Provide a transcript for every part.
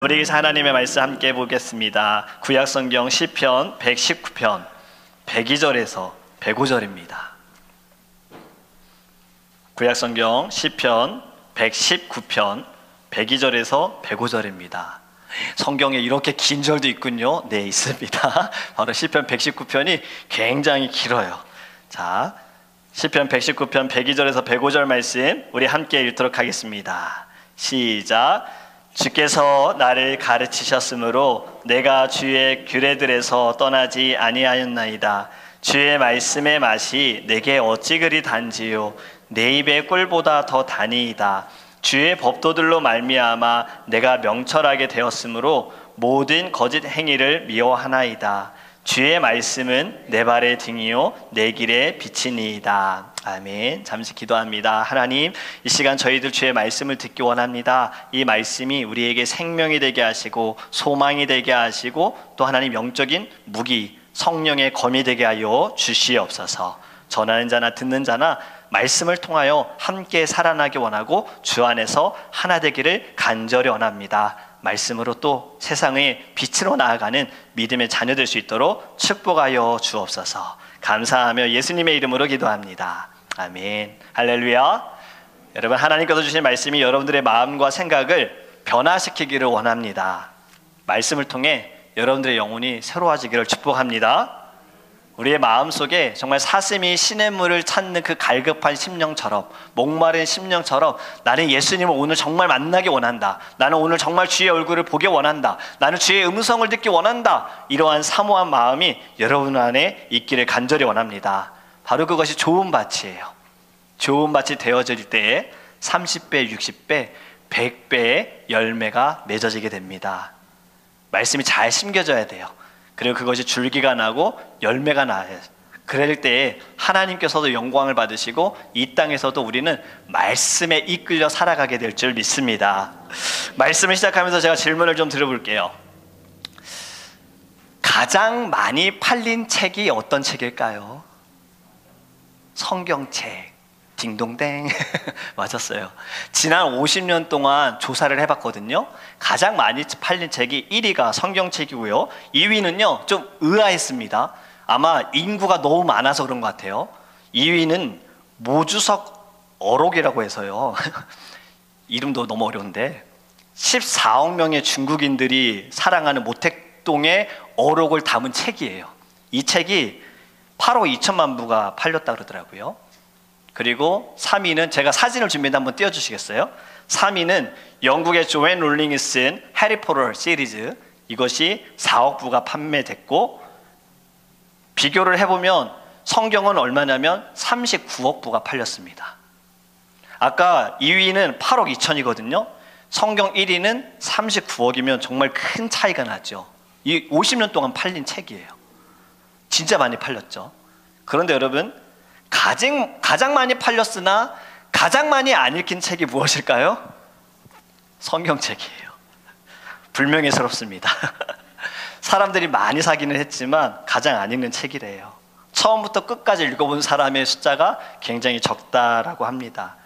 우리 하나님의 말씀 함께 보겠습니다. 구약성경 시편 119편 102절에서 105절입니다. 구약성경 시편 119편 102절에서 105절입니다. 성경에 이렇게 긴 절도 있군요. 네, 있습니다. 바로 시편 119편이 굉장히 길어요. 자, 시편 119편 102절에서 105절 말씀 우리 함께 읽도록 하겠습니다. 시작. 주께서 나를 가르치셨으므로 내가 주의 규례들에서 떠나지 아니하였나이다. 주의 말씀의 맛이 내게 어찌 그리 단지요 내 입의 꿀보다 더 다니이다. 주의 법도들로 말미암아 내가 명철하게 되었으므로 모든 거짓 행위를 미워하나이다. 주의 말씀은 내 발의 등이요 내 길의 빛이니이다. 아멘. 잠시 기도합니다. 하나님, 이 시간 저희들 주의 말씀을 듣기 원합니다. 이 말씀이 우리에게 생명이 되게 하시고 소망이 되게 하시고 또 하나님 영적인 무기, 성령의 검이 되게 하여 주시옵소서. 전하는 자나 듣는 자나 말씀을 통하여 함께 살아나기 원하고 주 안에서 하나 되기를 간절히 원합니다. 말씀으로 또 세상의 빛으로 나아가는 믿음의 자녀 될 수 있도록 축복하여 주옵소서. 감사하며 예수님의 이름으로 기도합니다. 아멘. 할렐루야. 여러분, 하나님께서 주신 말씀이 여러분들의 마음과 생각을 변화시키기를 원합니다. 말씀을 통해 여러분들의 영혼이 새로워지기를 축복합니다. 우리의 마음속에 정말 사슴이 시냇물을 찾는 그 갈급한 심령처럼, 목마른 심령처럼 나는 예수님을 오늘 정말 만나기 원한다. 나는 오늘 정말 주의 얼굴을 보기 원한다. 나는 주의 음성을 듣기 원한다. 이러한 사모한 마음이 여러분 안에 있기를 간절히 원합니다. 바로 그것이 좋은 밭이에요. 좋은 밭이 되어질 때에 30배, 60배, 100배의 열매가 맺어지게 됩니다. 말씀이 잘 심겨져야 돼요. 그리고 그것이 줄기가 나고 열매가 나요. 그럴 때에 하나님께서도 영광을 받으시고 이 땅에서도 우리는 말씀에 이끌려 살아가게 될 줄 믿습니다. 말씀을 시작하면서 제가 질문을 좀 드려볼게요. 가장 많이 팔린 책이 어떤 책일까요? 성경책. 딩동댕. 맞았어요. 지난 50년 동안 조사를 해봤거든요. 가장 많이 팔린 책이 1위가 성경책이고요. 2위는요 좀 의아했습니다. 아마 인구가 너무 많아서 그런 것 같아요. 2위는 모주석 어록이라고 해서요. 이름도 너무 어려운데 14억 명의 중국인들이 사랑하는 모택동의 어록을 담은 책이에요. 이 책이 8억 2천만 부가 팔렸다 그러더라고요. 그리고 3위는 제가 사진을 준비했는데 한번 띄워주시겠어요? 3위는 영국의 조앤 롤링이 쓴 해리포터 시리즈, 이것이 4억 부가 판매됐고, 비교를 해보면 성경은 얼마냐면 39억 부가 팔렸습니다. 아까 2위는 8억 2천이거든요 성경 1위는 39억이면 정말 큰 차이가 나죠. 이 50년 동안 팔린 책이에요. 진짜 많이 팔렸죠. 그런데 여러분, 가장 많이 팔렸으나 가장 많이 안 읽힌 책이 무엇일까요? 성경책이에요. 불명예스럽습니다. 사람들이 많이 사기는 했지만 가장 안 읽는 책이래요. 처음부터 끝까지 읽어본 사람의 숫자가 굉장히 적다라고 합니다.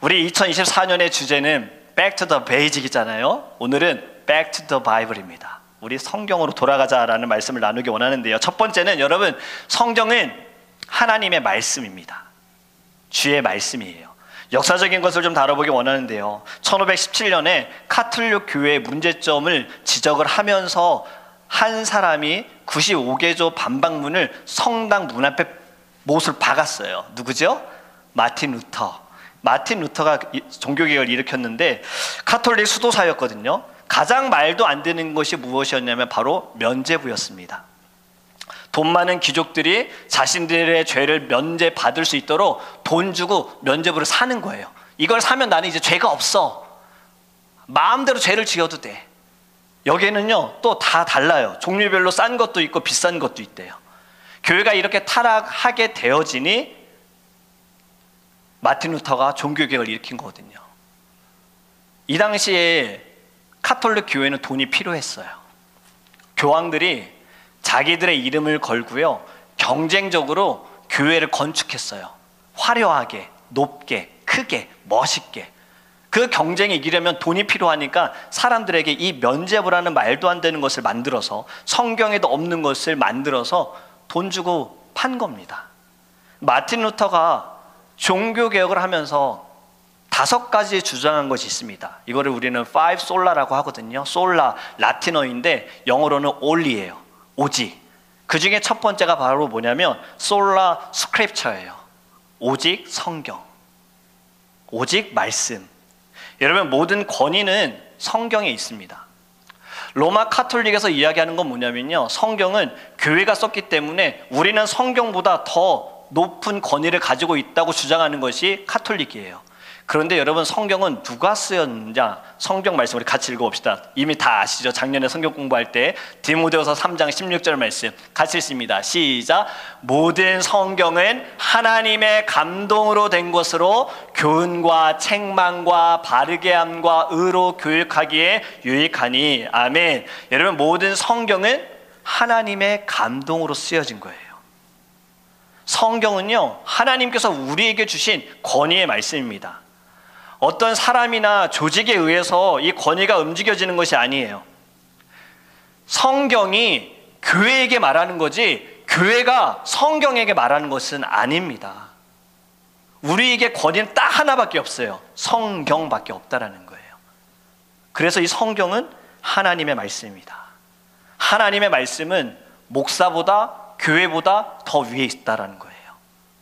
우리 2024년의 주제는 Back to the Basic이잖아요. 오늘은 Back to the Bible입니다. 우리 성경으로 돌아가자라는 말씀을 나누기 원하는데요. 첫 번째는 여러분, 성경은 하나님의 말씀입니다. 주의 말씀이에요. 역사적인 것을 좀 다뤄보기 원하는데요. 1517년에 카톨릭 교회의 문제점을 지적을 하면서 한 사람이 95개조 반박문을 성당 문 앞에 못을 박았어요. 누구죠? 마틴 루터. 마틴 루터가 종교개혁을 일으켰는데 카톨릭 수도사였거든요. 가장 말도 안 되는 것이 무엇이었냐면 바로 면죄부였습니다. 돈 많은 귀족들이 자신들의 죄를 면제받을 수 있도록 돈 주고 면죄부를 사는 거예요. 이걸 사면 나는 이제 죄가 없어. 마음대로 죄를 지어도 돼. 여기는요 또 다 달라요. 종류별로 싼 것도 있고 비싼 것도 있대요. 교회가 이렇게 타락하게 되어지니 마틴 루터가 종교개혁을 일으킨 거거든요. 이 당시에 카톨릭 교회는 돈이 필요했어요. 교황들이 자기들의 이름을 걸고요, 경쟁적으로 교회를 건축했어요. 화려하게, 높게, 크게, 멋있게. 그 경쟁에 이기려면 돈이 필요하니까 사람들에게 이 면죄부라는 말도 안 되는 것을 만들어서, 성경에도 없는 것을 만들어서 돈 주고 판 겁니다. 마틴 루터가 종교개혁을 하면서 5가지 주장한 것이 있습니다. 이거를 우리는 five sola라고 하거든요. sola 라틴어인데 영어로는 only예요. 오직. 그 중에 첫 번째가 바로 뭐냐면 sola scripture예요. 오직 성경, 오직 말씀. 여러분, 모든 권위는 성경에 있습니다. 로마 카톨릭에서 이야기하는 건 뭐냐면요, 성경은 교회가 썼기 때문에 우리는 성경보다 더 높은 권위를 가지고 있다고 주장하는 것이 카톨릭이에요. 그런데 여러분, 성경은 누가 쓰였느냐? 성경 말씀 우리 같이 읽어봅시다. 이미 다 아시죠? 작년에 성경 공부할 때 디모데후서 3장 16절 말씀 같이 읽습니다. 시작. 모든 성경은 하나님의 감동으로 된 것으로 교훈과 책망과 바르게 함과 의로 교육하기에 유익하니. 아멘. 여러분, 모든 성경은 하나님의 감동으로 쓰여진 거예요. 성경은요, 하나님께서 우리에게 주신 권위의 말씀입니다. 어떤 사람이나 조직에 의해서 이 권위가 움직여지는 것이 아니에요. 성경이 교회에게 말하는 거지 교회가 성경에게 말하는 것은 아닙니다. 우리에게 권위는 딱 하나밖에 없어요. 성경밖에 없다라는 거예요. 그래서 이 성경은 하나님의 말씀입니다. 하나님의 말씀은 목사보다 교회보다 더 위에 있다라는 거예요.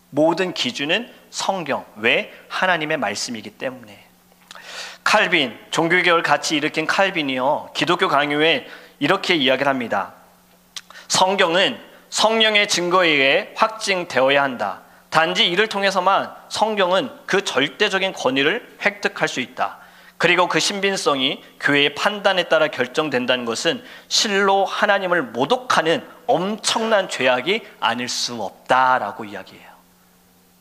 모든 기준은 성경, 왜? 하나님의 말씀이기 때문에. 칼빈, 종교개혁을 같이 일으킨 칼빈이요, 기독교 강요에 이렇게 이야기를 합니다. 성경은 성령의 증거에 의해 확증되어야 한다. 단지 이를 통해서만 성경은 그 절대적인 권위를 획득할 수 있다. 그리고 그 신빙성이 교회의 판단에 따라 결정된다는 것은 실로 하나님을 모독하는 엄청난 죄악이 아닐 수 없다라고 이야기해요.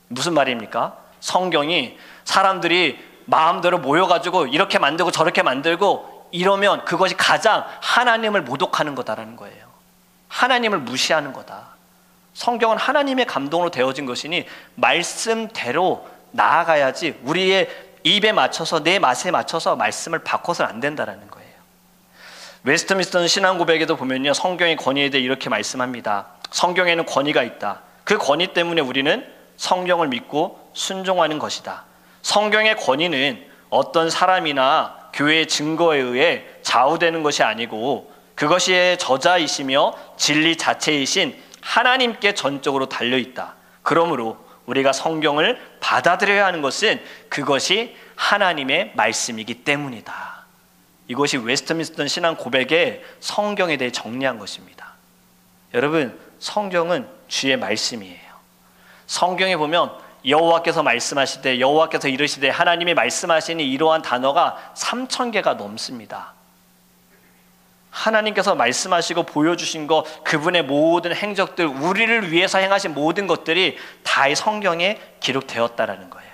무슨 말입니까? 성경이 사람들이 마음대로 모여가지고 이렇게 만들고 저렇게 만들고 이러면 그것이 가장 하나님을 모독하는 거다라는 거예요. 하나님을 무시하는 거다. 성경은 하나님의 감동으로 되어진 것이니 말씀대로 나아가야지 우리의 입에 맞춰서 내 맛에 맞춰서 말씀을 바꿔서는 안 된다라는 거예요. 웨스트민스터 신앙 고백에도 보면요, 성경의 권위에 대해 이렇게 말씀합니다. 성경에는 권위가 있다. 그 권위 때문에 우리는 성경을 믿고 순종하는 것이다. 성경의 권위는 어떤 사람이나 교회의 증거에 의해 좌우되는 것이 아니고 그것이 저자이시며 진리 자체이신 하나님께 전적으로 달려있다. 그러므로 우리가 성경을 받아들여야 하는 것은 그것이 하나님의 말씀이기 때문이다. 이것이 웨스트민스터 신앙 고백의 성경에 대해 정리한 것입니다. 여러분, 성경은 주의 말씀이에요. 성경에 보면 여호와께서 말씀하시되, 여호와께서 이르시되, 하나님이 말씀하시니 이러한 단어가 3,000개가 넘습니다. 하나님께서 말씀하시고 보여주신 것, 그분의 모든 행적들, 우리를 위해서 행하신 모든 것들이 다 이 성경에 기록되었다라는 거예요.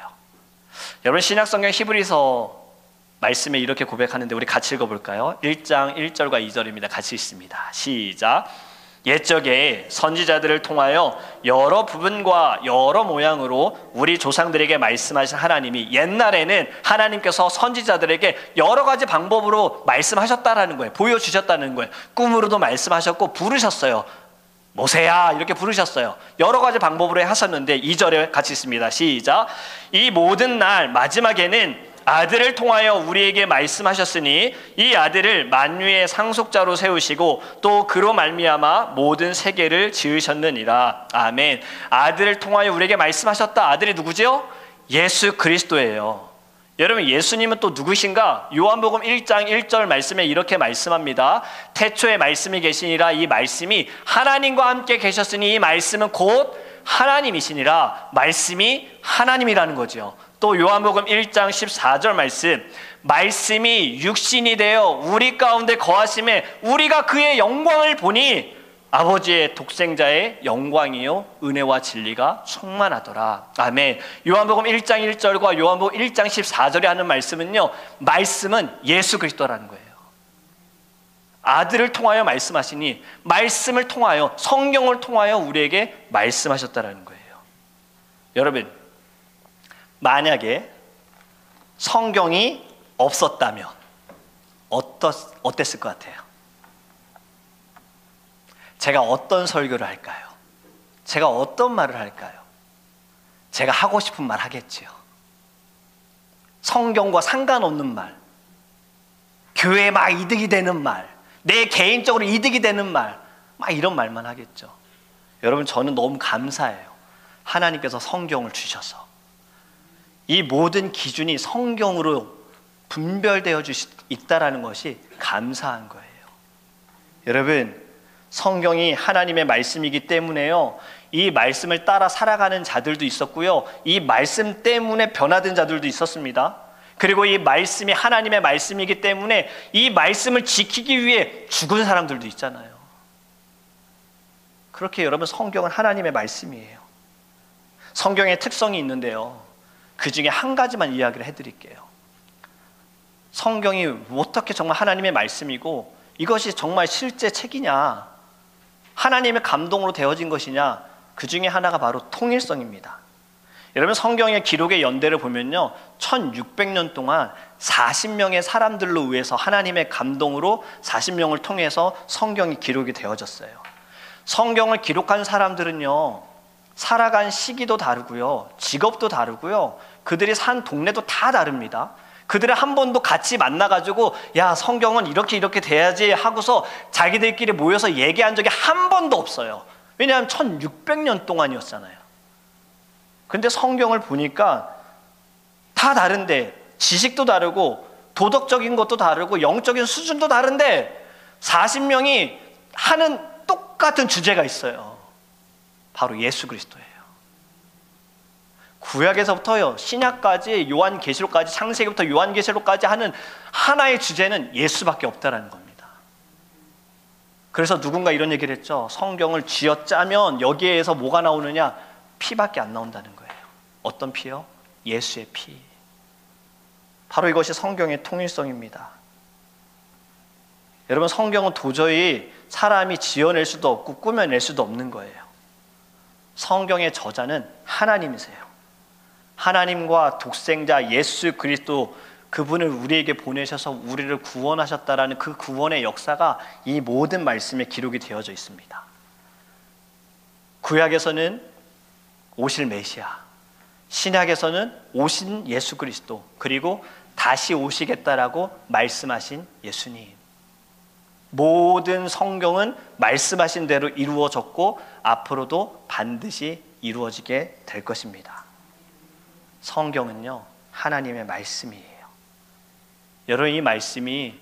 여러분, 신약성경 히브리서 말씀에 이렇게 고백하는데 우리 같이 읽어볼까요? 1장 1절과 2절입니다. 같이 읽습니다. 시작. 옛적에 선지자들을 통하여 여러 부분과 여러 모양으로 우리 조상들에게 말씀하신 하나님이, 옛날에는 하나님께서 선지자들에게 여러 가지 방법으로 말씀하셨다라는 거예요. 보여주셨다는 거예요. 꿈으로도 말씀하셨고 부르셨어요. 모세야 이렇게 부르셨어요. 여러 가지 방법으로 하셨는데 2절에 같이 있습니다. 시작. 이 모든 날 마지막에는 아들을 통하여 우리에게 말씀하셨으니 이 아들을 만유의 상속자로 세우시고 또 그로 말미암아 모든 세계를 지으셨느니라. 아멘. 아들을 통하여 우리에게 말씀하셨다. 아들이 누구죠? 예수 그리스도예요. 여러분, 예수님은 또 누구신가? 요한복음 1장 1절 말씀에 이렇게 말씀합니다. 태초에 말씀이 계시니라. 이 말씀이 하나님과 함께 계셨으니 이 말씀은 곧 하나님이시니라. 말씀이 하나님이라는 거죠. 또 요한복음 1장 14절 말씀이 육신이 되어 우리 가운데 거하심에 우리가 그의 영광을 보니 아버지의 독생자의 영광이요 은혜와 진리가 충만하더라. 아멘. 요한복음 1장 1절과 요한복음 1장 14절에 하는 말씀은요, 말씀은 예수 그리스도라는 거예요. 아들을 통하여 말씀하시니 말씀을 통하여, 성경을 통하여 우리에게 말씀하셨다라는 거예요. 여러분, 만약에 성경이 없었다면 어땠을 것 같아요? 제가 어떤 설교를 할까요? 제가 어떤 말을 할까요? 제가 하고 싶은 말 하겠지요. 성경과 상관없는 말, 교회에 막 이득이 되는 말, 내 개인적으로 이득이 되는 말, 막 이런 말만 하겠죠. 여러분, 저는 너무 감사해요. 하나님께서 성경을 주셔서 이 모든 기준이 성경으로 분별되어 있다라는 것이 감사한 거예요. 여러분, 성경이 하나님의 말씀이기 때문에요, 이 말씀을 따라 살아가는 자들도 있었고요, 이 말씀 때문에 변화된 자들도 있었습니다. 그리고 이 말씀이 하나님의 말씀이기 때문에 이 말씀을 지키기 위해 죽은 사람들도 있잖아요. 그렇게 여러분, 성경은 하나님의 말씀이에요. 성경의 특성이 있는데요, 그 중에 한 가지만 이야기를 해드릴게요. 성경이 어떻게 정말 하나님의 말씀이고 이것이 정말 실제 책이냐, 하나님의 감동으로 되어진 것이냐, 그 중에 하나가 바로 통일성입니다. 여러분, 성경의 기록의 연대를 보면요, 1600년 동안 40명의 사람들로 의해서 하나님의 감동으로 40명을 통해서 성경이 기록이 되어졌어요. 성경을 기록한 사람들은요, 살아간 시기도 다르고요, 직업도 다르고요, 그들이 산 동네도 다 다릅니다. 그들을 한 번도 같이 만나가지고 야, 성경은 이렇게 돼야지 하고서 자기들끼리 모여서 얘기한 적이 한 번도 없어요. 왜냐하면 1600년 동안이었잖아요. 근데 성경을 보니까 다 다른데, 지식도 다르고 도덕적인 것도 다르고 영적인 수준도 다른데 40명이 하는 똑같은 주제가 있어요. 바로 예수 그리스도예요. 구약에서부터요, 신약까지, 요한계시록까지, 창세기부터 요한계시록까지 하는 하나의 주제는 예수밖에 없다라는 겁니다. 그래서 누군가 이런 얘기를 했죠. 성경을 쥐어짜면 여기에서 뭐가 나오느냐? 피밖에 안 나온다는 거예요. 어떤 피요? 예수의 피. 바로 이것이 성경의 통일성입니다. 여러분, 성경은 도저히 사람이 지어낼 수도 없고 꾸며낼 수도 없는 거예요. 성경의 저자는 하나님이세요. 하나님과 독생자 예수 그리스도, 그분을 우리에게 보내셔서 우리를 구원하셨다라는 그 구원의 역사가 이 모든 말씀에 기록이 되어져 있습니다. 구약에서는 오실 메시아, 신약에서는 오신 예수 그리스도, 그리고 다시 오시겠다라고 말씀하신 예수님. 모든 성경은 말씀하신 대로 이루어졌고 앞으로도 반드시 이루어지게 될 것입니다. 성경은요, 하나님의 말씀이에요. 여러분, 이 말씀이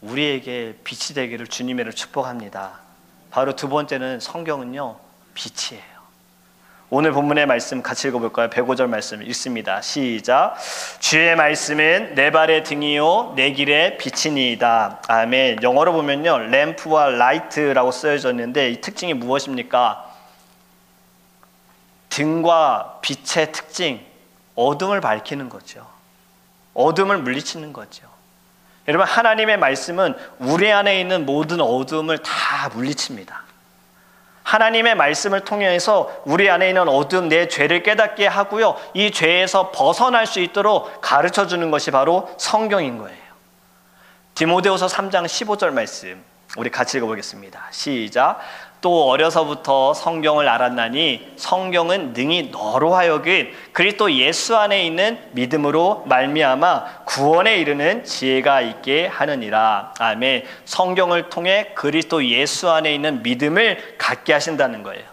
우리에게 빛이 되기를 주님으로 축복합니다. 바로 두 번째는 성경은요, 빛이에요. 오늘 본문의 말씀 같이 읽어볼까요? 105절 말씀 읽습니다. 시작. 주의 말씀은 내 발의 등이요 내 길의 빛이니이다. 아멘. 영어로 보면요, 램프와 라이트라고 쓰여져 있는데 이 특징이 무엇입니까? 등과 빛의 특징, 어둠을 밝히는 거죠. 어둠을 물리치는 거죠. 여러분, 하나님의 말씀은 우리 안에 있는 모든 어둠을 다 물리칩니다. 하나님의 말씀을 통해서 우리 안에 있는 어둠, 내 죄를 깨닫게 하고요, 이 죄에서 벗어날 수 있도록 가르쳐주는 것이 바로 성경인 거예요. 디모데후서 3장 15절 말씀 우리 같이 읽어보겠습니다. 시작. 또 어려서부터 성경을 알았나니 성경은 능히 너로 하여금 그리스도 예수 안에 있는 믿음으로 말미암아 구원에 이르는 지혜가 있게 하느니라. 아멘. 성경을 통해 그리스도 예수 안에 있는 믿음을 갖게 하신다는 거예요.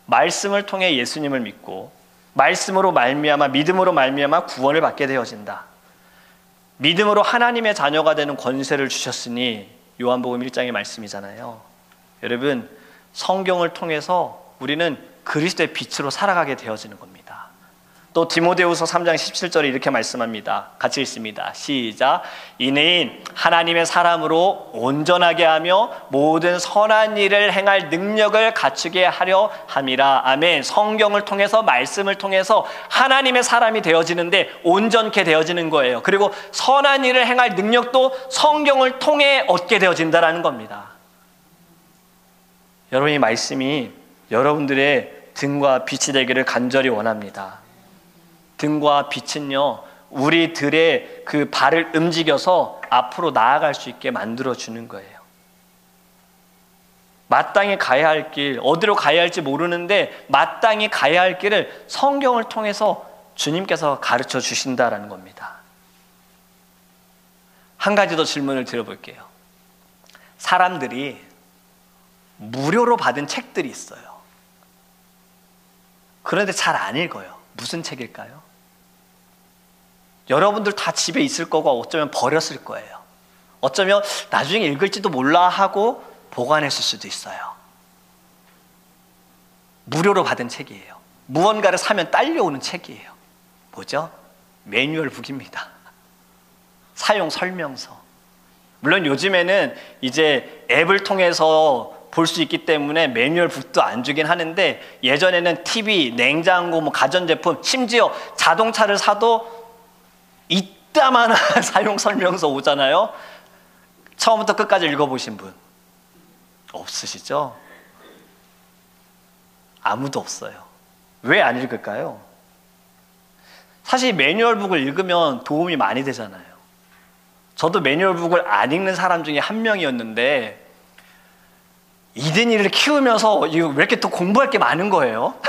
말씀을 통해 예수님을 믿고 말씀으로 말미암아, 믿음으로 말미암아 구원을 받게 되어진다. 믿음으로 하나님의 자녀가 되는 권세를 주셨으니, 요한복음 1장의 말씀이잖아요. 여러분, 성경을 통해서 우리는 그리스도의 빛으로 살아가게 되어지는 겁니다. 또 디모데후서 3장 17절에 이렇게 말씀합니다. 같이 읽습니다. 시작. 이는 하나님의 사람으로 온전하게 하며 모든 선한 일을 행할 능력을 갖추게 하려 함이라. 아멘. 성경을 통해서, 말씀을 통해서 하나님의 사람이 되어지는데 온전케 되어지는 거예요. 그리고 선한 일을 행할 능력도 성경을 통해 얻게 되어진다는 겁니다. 여러분, 이 말씀이 여러분들의 등과 빛이 되기를 간절히 원합니다. 등과 빛은요, 우리들의 그 발을 움직여서 앞으로 나아갈 수 있게 만들어주는 거예요. 마땅히 가야 할 길, 어디로 가야 할지 모르는데 마땅히 가야 할 길을 성경을 통해서 주님께서 가르쳐 주신다라는 겁니다. 한 가지 더 질문을 드려볼게요. 사람들이 무료로 받은 책들이 있어요. 그런데 잘 안 읽어요. 무슨 책일까요? 여러분들 다 집에 있을 거고 어쩌면 버렸을 거예요. 어쩌면 나중에 읽을지도 몰라 하고 보관했을 수도 있어요. 무료로 받은 책이에요. 무언가를 사면 딸려오는 책이에요. 뭐죠? 매뉴얼북입니다. 사용 설명서. 물론 요즘에는 이제 앱을 통해서 볼 수 있기 때문에 매뉴얼북도 안 주긴 하는데, 예전에는 TV, 냉장고, 가전제품, 심지어 자동차를 사도 이따만한 사용 설명서 오잖아요. 처음부터 끝까지 읽어보신 분 없으시죠? 아무도 없어요. 왜 안 읽을까요? 사실 매뉴얼북을 읽으면 도움이 많이 되잖아요. 저도 매뉴얼북을 안 읽는 사람 중에 한 명이었는데, 이든이를 키우면서 왜 이렇게 또 공부할 게 많은 거예요?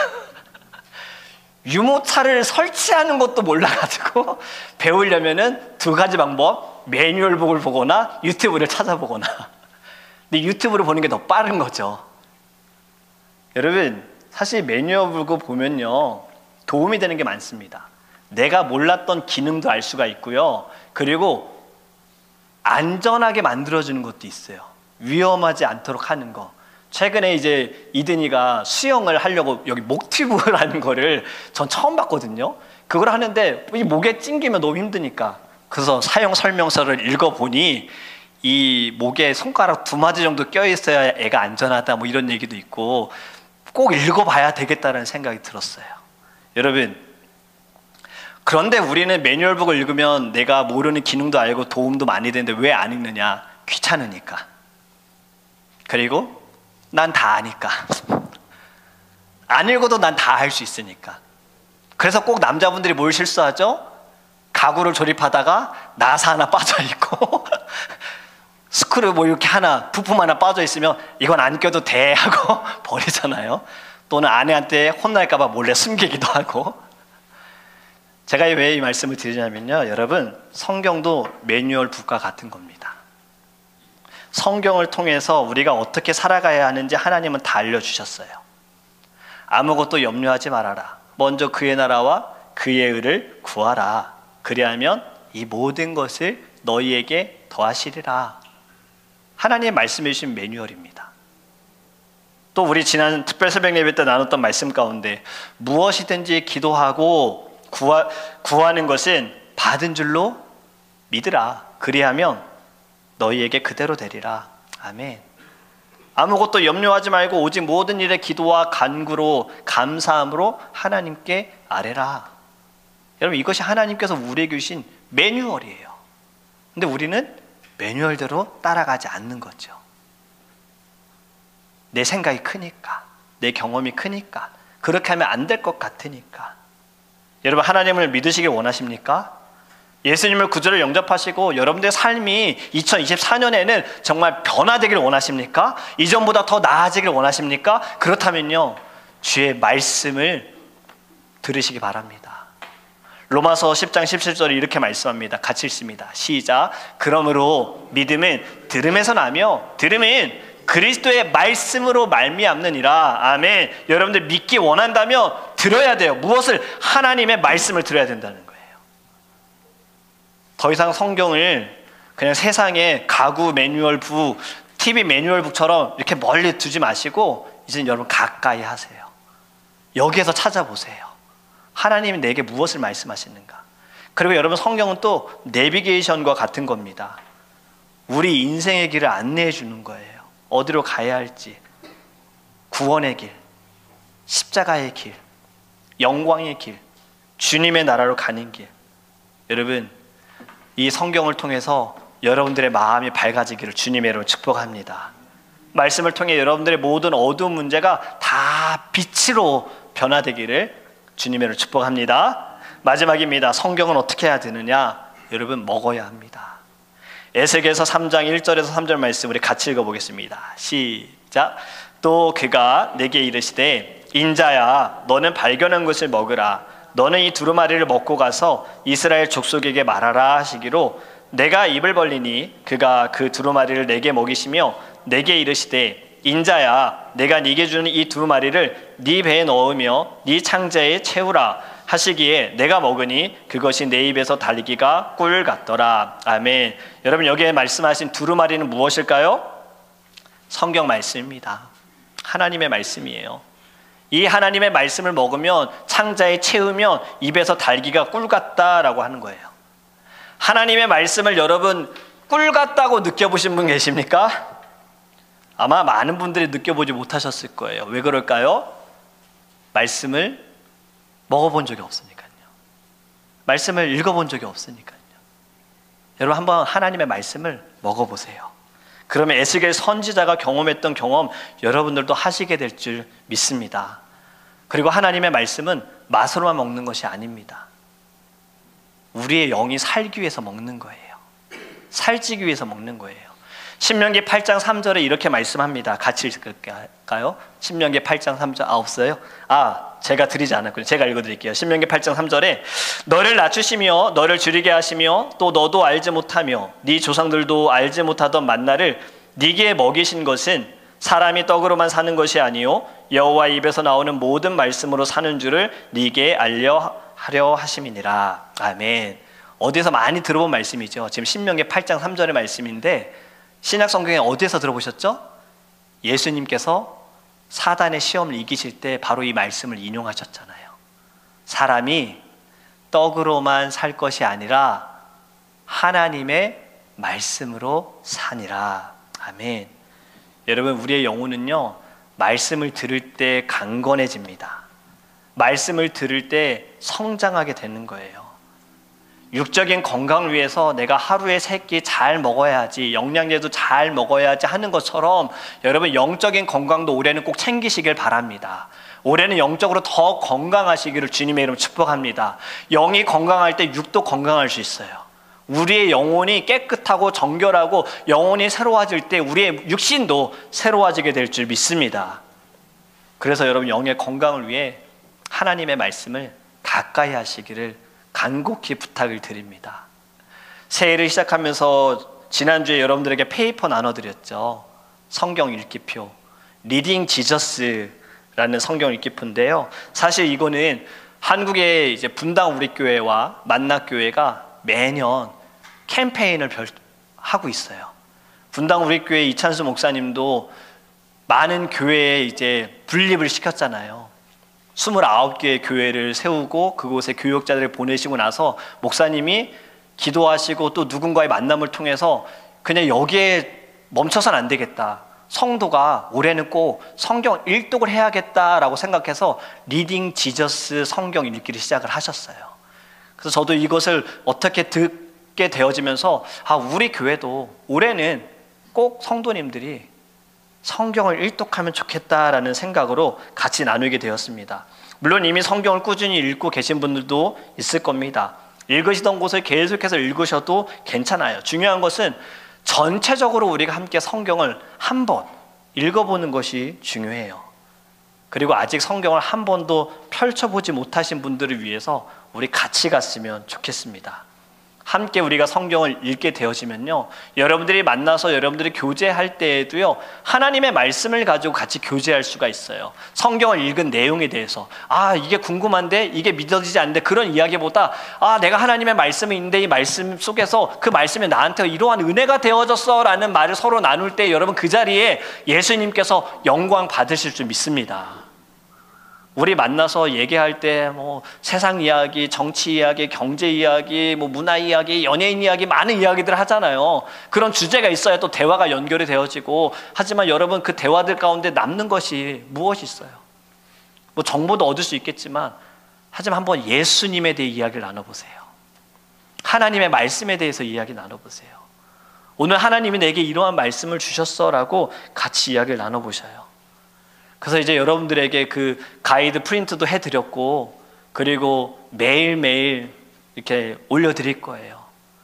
유모차를 설치하는 것도 몰라가지고 배우려면은 두 가지 방법, 매뉴얼북을 보거나 유튜브를 찾아보거나. 근데 유튜브를 보는 게 더 빠른 거죠. 여러분, 사실 매뉴얼북을 보면요, 도움이 되는 게 많습니다. 내가 몰랐던 기능도 알 수가 있고요, 그리고 안전하게 만들어주는 것도 있어요. 위험하지 않도록 하는 거. 최근에 이제 이든이가 수영을 하려고 여기 목튜브라는 거를 전 처음 봤거든요. 그걸 하는데 이 목에 찡기면 너무 힘드니까, 그래서 사용 설명서를 읽어보니 이 목에 손가락 2마디 정도 껴있어야 애가 안전하다, 이런 얘기도 있고, 꼭 읽어봐야 되겠다는 생각이 들었어요. 여러분, 그런데 우리는 매뉴얼북을 읽으면 내가 모르는 기능도 알고 도움도 많이 되는데 왜 안 읽느냐? 귀찮으니까. 그리고 난 다 아니까. 안 읽어도 난 다 할 수 있으니까. 그래서 꼭 남자분들이 뭘 실수하죠? 가구를 조립하다가 나사 하나 빠져있고 스크류 이렇게 하나, 부품 하나 빠져있으면 이건 안 껴도 돼 하고 버리잖아요. 또는 아내한테 혼날까봐 몰래 숨기기도 하고. 제가 왜 이 말씀을 드리냐면요, 여러분, 성경도 매뉴얼북과 같은 겁니다. 성경을 통해서 우리가 어떻게 살아가야 하는지 하나님은 다 알려주셨어요. 아무것도 염려하지 말아라. 먼저 그의 나라와 그의 의를 구하라. 그리하면 이 모든 것을 너희에게 더하시리라. 하나님의 말씀해 주신 매뉴얼입니다. 또 우리 지난 특별 새벽 예배 때 나눴던 말씀 가운데 무엇이든지 기도하고 구하는 것은 받은 줄로 믿으라. 그리하면 너희에게 그대로 되리라. 아멘. 아무것도 염려하지 말고 오직 모든 일에 기도와 간구로 감사함으로 하나님께 아뢰라. 여러분, 이것이 하나님께서 우리에게 주신 매뉴얼이에요. 근데 우리는 매뉴얼대로 따라가지 않는 거죠. 내 생각이 크니까, 내 경험이 크니까, 그렇게 하면 안 될 것 같으니까. 여러분, 하나님을 믿으시길 원하십니까? 예수님을 구주로 영접하시고 여러분들의 삶이 2024년에는 정말 변화되길 원하십니까? 이전보다 더 나아지길 원하십니까? 그렇다면요, 주의 말씀을 들으시기 바랍니다. 로마서 10장 17절에 이렇게 말씀합니다. 같이 읽습니다. 시작. 그러므로 믿음은 들음에서 나며 들음은 그리스도의 말씀으로 말미암느니라. 아멘. 여러분들 믿기 원한다면 들어야 돼요. 무엇을? 하나님의 말씀을 들어야 된다는 거예요. 더 이상 성경을 그냥 세상의 가구 매뉴얼북, TV 매뉴얼북처럼 이렇게 멀리 두지 마시고 이제 여러분 가까이 하세요. 여기에서 찾아보세요. 하나님이 내게 무엇을 말씀하시는가. 그리고 여러분, 성경은 또 내비게이션과 같은 겁니다. 우리 인생의 길을 안내해 주는 거예요. 어디로 가야 할지, 구원의 길, 십자가의 길, 영광의 길, 주님의 나라로 가는 길. 여러분, 이 성경을 통해서 여러분들의 마음이 밝아지기를 주님의 이름으로 축복합니다. 말씀을 통해 여러분들의 모든 어두운 문제가 다 빛으로 변화되기를 주님의 이름으로 축복합니다. 마지막입니다. 성경은 어떻게 해야 되느냐? 여러분, 먹어야 합니다. 에스겔서 3장 1절에서 3절 말씀 우리 같이 읽어보겠습니다. 시작. 또 그가 내게 이르시되 인자야 너는 발견한 것을 먹으라. 너는 이 두루마리를 먹고 가서 이스라엘 족속에게 말하라 하시기로 내가 입을 벌리니 그가 그 두루마리를 내게 먹이시며 내게 이르시되 인자야 내가 네게 주는 이 두루마리를 네 배에 넣으며 네 창자에 채우라 하시기에 내가 먹으니 그것이 내 입에서 달기가 꿀 같더라. 아멘. 여러분, 여기에 말씀하신 두루마리는 무엇일까요? 성경 말씀입니다. 하나님의 말씀이에요. 이 하나님의 말씀을 먹으면 창자에 채우면 입에서 달기가 꿀 같다라고 하는 거예요. 하나님의 말씀을 여러분 꿀 같다고 느껴보신 분 계십니까? 아마 많은 분들이 느껴보지 못하셨을 거예요. 왜 그럴까요? 말씀을 먹어본 적이 없으니까요. 말씀을 읽어본 적이 없으니까요. 여러분, 한번 하나님의 말씀을 먹어보세요. 그러면 에스겔 선지자가 경험했던 경험 여러분들도 하시게 될 줄 믿습니다. 그리고 하나님의 말씀은 맛으로만 먹는 것이 아닙니다. 우리의 영이 살기 위해서 먹는 거예요. 살찌기 위해서 먹는 거예요. 신명기 8장 3절에 이렇게 말씀합니다. 같이 읽을까요? 신명기 8장 3절. 없어요? 제가 드리지 않았군요. 제가 읽어드릴게요. 신명기 8장 3절에 너를 낮추시며 너를 줄이게 하시며 또 너도 알지 못하며 네 조상들도 알지 못하던 만나를 네게 먹이신 것은 사람이 떡으로만 사는 것이 아니요 여호와 입에서 나오는 모든 말씀으로 사는 줄을 네게 알려하려 하심이니라. 아멘. 어디서 많이 들어본 말씀이죠. 지금 신명기 8장 3절의 말씀인데 신약 성경에 어디에서 들어보셨죠? 예수님께서 사단의 시험을 이기실 때 바로 이 말씀을 인용하셨잖아요. 사람이 떡으로만 살 것이 아니라 하나님의 말씀으로 사니라. 아멘. 여러분, 우리의 영혼은요 말씀을 들을 때 강건해집니다. 말씀을 들을 때 성장하게 되는 거예요. 육적인 건강을 위해서 내가 하루에 3끼 잘 먹어야지, 영양제도 잘 먹어야지 하는 것처럼 여러분 영적인 건강도 올해는 꼭 챙기시길 바랍니다. 올해는 영적으로 더 건강하시기를 주님의 이름 축복합니다. 영이 건강할 때 육도 건강할 수 있어요. 우리의 영혼이 깨끗하고 정결하고 영혼이 새로워질 때 우리의 육신도 새로워지게 될 줄 믿습니다. 그래서 여러분 영의 건강을 위해 하나님의 말씀을 가까이 하시기를 간곡히 부탁을 드립니다. 새해를 시작하면서 지난주에 여러분들에게 페이퍼 나눠드렸죠. 성경 읽기표, 리딩 지저스라는 성경 읽기표인데요. 사실 이거는 한국의 이제 분당 우리 교회와 만낙교회가 매년 캠페인을 하고 있어요. 분당 우리 교회 이찬수 목사님도 많은 교회에 이제 분립을 시켰잖아요. 29개의 교회를 세우고 그곳에 교역자들을 보내시고 나서 목사님이 기도하시고 또 누군가의 만남을 통해서 그냥 여기에 멈춰서는 안 되겠다. 성도가 올해는 꼭 성경 일독을 해야겠다라고 생각해서 리딩 지저스 성경 읽기를 시작을 하셨어요. 그래서 저도 이것을 어떻게 듣게 되어지면서 우리 교회도 올해는 꼭 성도님들이 성경을 일독하면 좋겠다라는 생각으로 같이 나누게 되었습니다. 물론 이미 성경을 꾸준히 읽고 계신 분들도 있을 겁니다. 읽으시던 곳을 계속해서 읽으셔도 괜찮아요. 중요한 것은 전체적으로 우리가 함께 성경을 한번 읽어보는 것이 중요해요. 그리고 아직 성경을 한 번도 펼쳐보지 못하신 분들을 위해서 우리 같이 갔으면 좋겠습니다. 함께 우리가 성경을 읽게 되어지면요, 여러분들이 만나서 여러분들이 교제할 때에도요 하나님의 말씀을 가지고 같이 교제할 수가 있어요. 성경을 읽은 내용에 대해서 이게 궁금한데 이게 믿어지지 않는데 그런 이야기보다 내가 하나님의 말씀이 있는데 이 말씀 속에서 그 말씀이 나한테 이러한 은혜가 되어졌어 라는 말을 서로 나눌 때 여러분 그 자리에 예수님께서 영광 받으실 줄 믿습니다. 우리 만나서 얘기할 때 세상 이야기, 정치 이야기, 경제 이야기, 문화 이야기, 연예인 이야기 많은 이야기들 하잖아요. 그런 주제가 있어야 또 대화가 연결이 되어지고 하지만 여러분 그 대화들 가운데 남는 것이 무엇이 있어요? 정보도 얻을 수 있겠지만 하지만 한번 예수님에 대해 이야기를 나눠보세요. 하나님의 말씀에 대해서 이야기 나눠보세요. 오늘 하나님이 내게 이러한 말씀을 주셨어라고 같이 이야기를 나눠보셔요. 그래서 이제 여러분들에게 그 가이드 프린트도 해드렸고 그리고 매일매일 이렇게 올려드릴 거예요.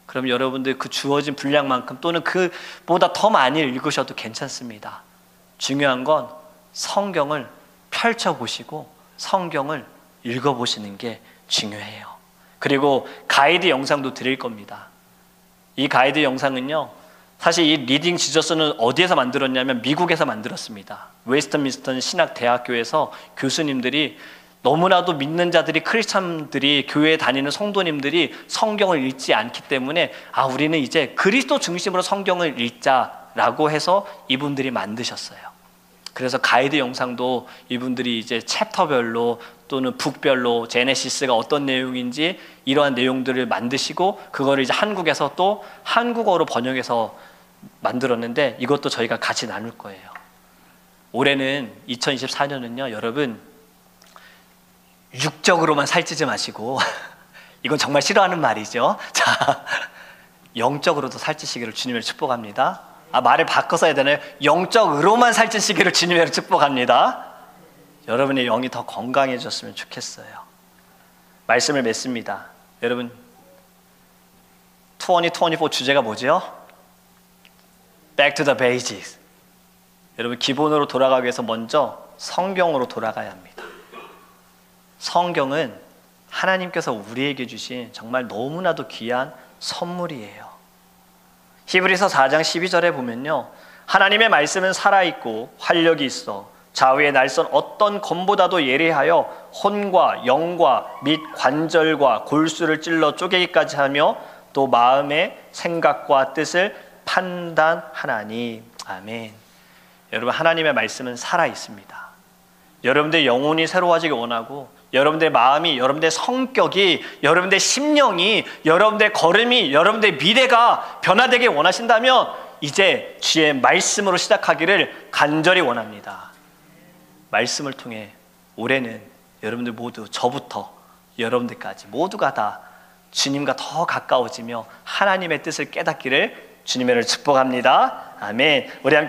그럼 여러분들 그 주어진 분량만큼 또는 그보다 더 많이 읽으셔도 괜찮습니다. 중요한 건 성경을 펼쳐보시고 성경을 읽어보시는 게 중요해요. 그리고 가이드 영상도 드릴 겁니다. 이 가이드 영상은요, 사실 이 리딩 지저스는 어디에서 만들었냐면 미국에서 만들었습니다. 웨스트민스턴 신학대학교에서 교수님들이 너무나도 믿는 자들이, 크리스찬들이, 교회에 다니는 성도님들이 성경을 읽지 않기 때문에 우리는 이제 그리스도 중심으로 성경을 읽자라고 해서 이분들이 만드셨어요. 그래서 가이드 영상도 이분들이 이제 챕터별로 또는 북별로 제네시스가 어떤 내용인지 이러한 내용들을 만드시고 그거를 이제 한국에서 또 한국어로 번역해서 만들었는데 이것도 저희가 같이 나눌 거예요. 올해는 2024년은요, 여러분 육적으로만 살찌지 마시고 이건 정말 싫어하는 말이죠. 자, 영적으로도 살찌시기를 주님을 축복합니다. 말을 바꿔서 해야 되나요? 영적으로만 살찌시기를 주님을 축복합니다. 여러분의 영이 더 건강해졌으면 좋겠어요. 말씀을 맺습니다. 여러분 2024 주제가 뭐죠? Back to the basics. 여러분 기본으로 돌아가기 위해서 먼저 성경으로 돌아가야 합니다. 성경은 하나님께서 우리에게 주신 정말 너무나도 귀한 선물이에요. 히브리서 4장 12절에 보면요, 하나님의 말씀은 살아있고 활력이 있어 좌우의 날선 어떤 검보다도 예리하여 혼과 영과 및 관절과 골수를 찔러 쪼개기까지 하며 또 마음의 생각과 뜻을 판단하나니. 아멘. 여러분 하나님의 말씀은 살아있습니다. 여러분들 영혼이 새로워지기 원하고 여러분들의 마음이, 여러분들의 성격이, 여러분들의 심령이, 여러분들의 걸음이, 여러분들의 미래가 변화되길 원하신다면 이제 주의 말씀으로 시작하기를 간절히 원합니다. 말씀을 통해 올해는 여러분들 모두, 저부터 여러분들까지 모두가 다 주님과 더 가까워지며 하나님의 뜻을 깨닫기를 주님의 축복합니다. 아멘. 우리 함께